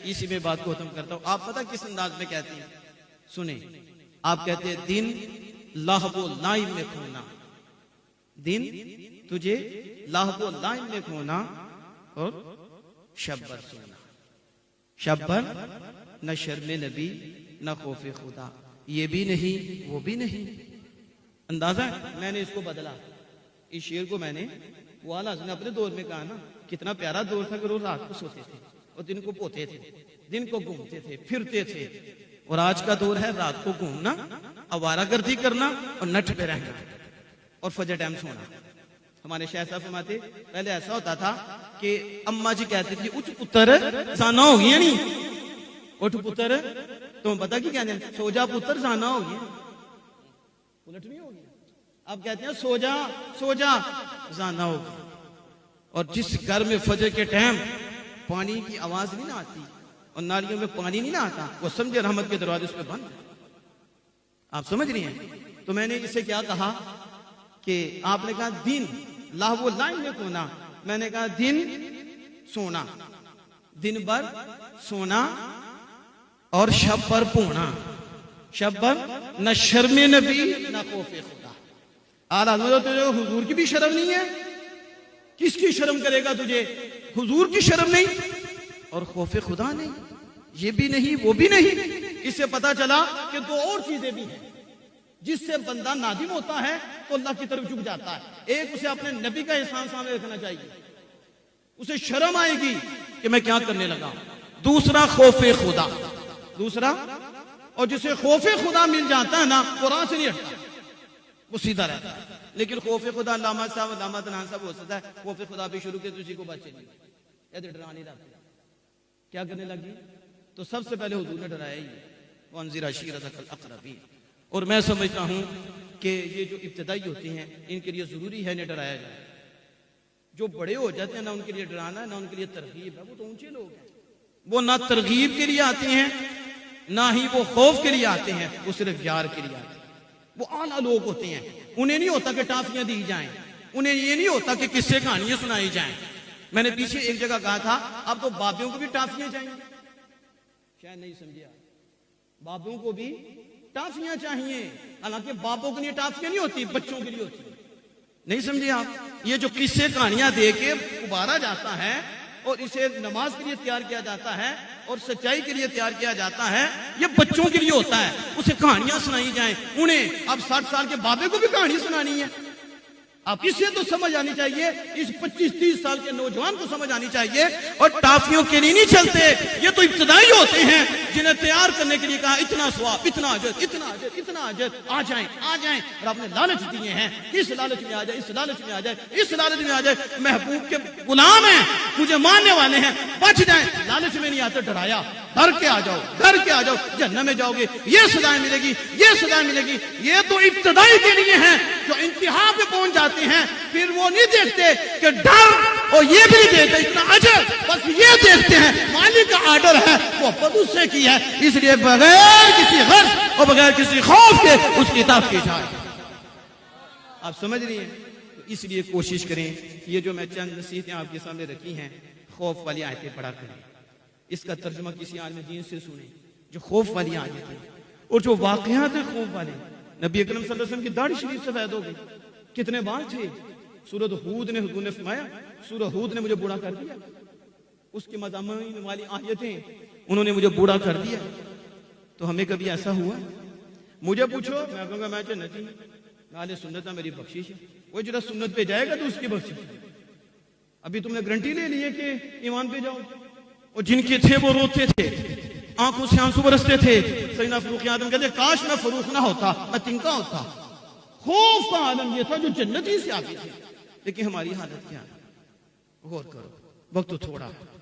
इसी में बात को खत्म करता हूं। आप पता किस अंदाज में कहती हैं, सुने। आप कहते हैं दिन लाहबो लाइम में खोना, दिन तुझे लाहबो लाइम में खोना और शब्बर सोना। शब्बर न शर्म नबी न खौफ खुदा, ये भी नहीं वो भी नहीं। अंदाजा मैंने इसको बदला, इस शेर को मैंने वाला ने अपने दौर में कहा ना, कितना प्यारा दौर था कि रोज रात को सोते थे और दिन को पोते थे, दिन को घूमते थे फिरते थे। और आज का दौर है रात को घूमना, आवारागर्दी करना और नट पे रहना और फजर टाइम सोना। हमारे शाह साहब फरमाते पहले ऐसा होता था कि अम्मा जी कहती थी उठ पुत्र जाना हो गया, नहीं उठ पुत्र, तो पता की कहते हैं सो जा पुत्र जाना हो गया, उलट नहीं हो गया। अब कहते हैं सो जा जाना हो गया। और जिस घर में फजर के टाइम पानी की आवाज नहीं ना आती और नालियों में पानी नहीं ना आता, वो समझे रहमत के दरवाजे उस पर बंद। आप समझ रही हैं? तो मैंने इसे क्या कहा कि आपने कहा दिन लाहवो लाइन में खोना, मैंने कहा दिन सोना, दिन भर सोना और शब पर पोना। शब पर न शर्म नबी न खौफ खुदा। आला तुझे हुजूर की भी शर्म नहीं है, किसकी शर्म करेगा तुझे? हुजूर की शर्म नहीं और खौफ खुदा नहीं, ये भी नहीं वो भी नहीं। इससे पता चला कि दो और चीजें भी हैं जिससे बंदा नादिम होता है तो अल्लाह की तरफ झुक जाता है। एक, उसे अपने नबी का एहसान सामने रखना चाहिए, उसे शर्म आएगी कि मैं क्या करने लगा। दूसरा खौफ खुदा, दूसरा, और जिसे खौफ खुदा मिल जाता है ना, कुरान से नहीं हटता, वो सीधा रहता है। लेकिन खौफ खुदा अल्लामा साहब अल्लामा तनान साहब हो सकता है खौफ खुदा भी शुरू के किसी को बचे नहीं, या डरा नहीं रहा, क्या करने लगी? तो सबसे पहले हुजूर ने डराया ही वंज़िर अशीरतकल अक़रबीन। और मैं समझता हूं कि ये जो इब्तिदाई होती हैं इनके लिए जरूरी है इन्हें डराया जाए। जो बड़े हो जाते हैं ना उनके लिए डराना है ना उनके लिए तरगीब है। वो तो ऊंचे लोग हैं, वो ना तरगीब के लिए आते हैं ना ही वो खौफ के लिए आते हैं, वो सिर्फ यार के लिए आते हैं। वो आला लोग होते हैं, उन्हें नहीं होता कि टाफियां दी जाएं, उन्हें ये नहीं होता कि किस्से कहानियां सुनाई जाएं। मैंने पीछे एक जगह कहा था अब तो बाबियों को भी टाफियां चाहिए, शायद नहीं समझिए, बाबों को भी टाफियां चाहिए। हालांकि बापों के लिए टाफियां नहीं होती, बच्चों के लिए होती है। नहीं समझे आप? ये जो किस्से कहानियां दे के उबारा जाता है और इसे नमाज के लिए तैयार किया जाता है और सच्चाई के लिए तैयार किया जाता है, ये बच्चों के लिए होता है। उसे कहानियां सुनाई जाएं, उन्हें अब 60 साल के बाबे को भी कहानी सुनानी है। आप इसे तो समझ आनी चाहिए, इस 25-30 साल के नौजवान को समझ आनी चाहिए। और टाफियों के लिए नहीं चलते, ये तो इब्तिदाई होते हैं जिन्हें तैयार करने के लिए कहा इतना स्वाब, इतना अजर, इतना अजर, इतना अजर, आ जाएं आ जाएं। और आपने लालच दिए हैं, इस लालच में आ जाए, इस लालच में आ जाए, इस लालच में आ जाए। महबूब के गुलाम हैं, मुझे मानने वाले हैं, बच जाए। लालच में नहीं आते, डराया, डर के आ जाओ, डर के आ जाओ, जन्नत में जाओगे, ये सजाएं मिलेगी, ये सजाएं मिलेगी। ये तो इब्तिदाई के लिए हैं जो इंतहा पे पहुंच जाते हैं, फिर वो नहीं देखते कि डर, और ये भी नहीं देखते इतना अजर, बस ये देखते हैं मालिक का आर्डर है, वो खुद उससे की है, इसलिए बगैर किसी गर्ज और बगैर किसी खौफ के उसकी इताअत की जाए। आप समझ रही हैं? तो इसलिए कोशिश करें, ये जो मैं चंद नसीहतें आपके सामने रखी हैं, खौफ वाली आयतें पढ़ा करें, इसका तर्जुमा किसी आलिम दीन से सुने जो खौफ वाली आयतें हैं। और जो वाकयात हैं खौफ वाले, नबी अकरम सल्लल्लाहु अलैहि वसल्लम की दाढ़ी शरीफ सफेद हो गई, कितने बाल थे। सूरत हूद ने हुजूर ने फरमाया, सूरत हूद ने मुझे बूढ़ा कर दिया, उसके मज़ामीन वाली आयतें उन्होंने मुझे बूढ़ा कर दिया। तो हमें कभी ऐसा हुआ? मुझे पूछो, मैं कहूंगा मैं जन्नती, नाले सुन्नत मेरी बख्शिश है। वो जरा सुन्नत पे जाएगा तो उसकी बख्शिश। अभी तुमने गारंटी ले ली है कि ईमान पे जाओ। और जिनके थे वो रोते थे, आंखों से आंसू बरसते थे। सैयदना फारूक आजम कहते काश मैं फरूख ना होता, मैं तिनका होता। खौफ का आलम ये था जो जन्नती से आगे थे। लेकिन हमारी हालत क्या है? गौर करो, वक्त तो थोड़ा है।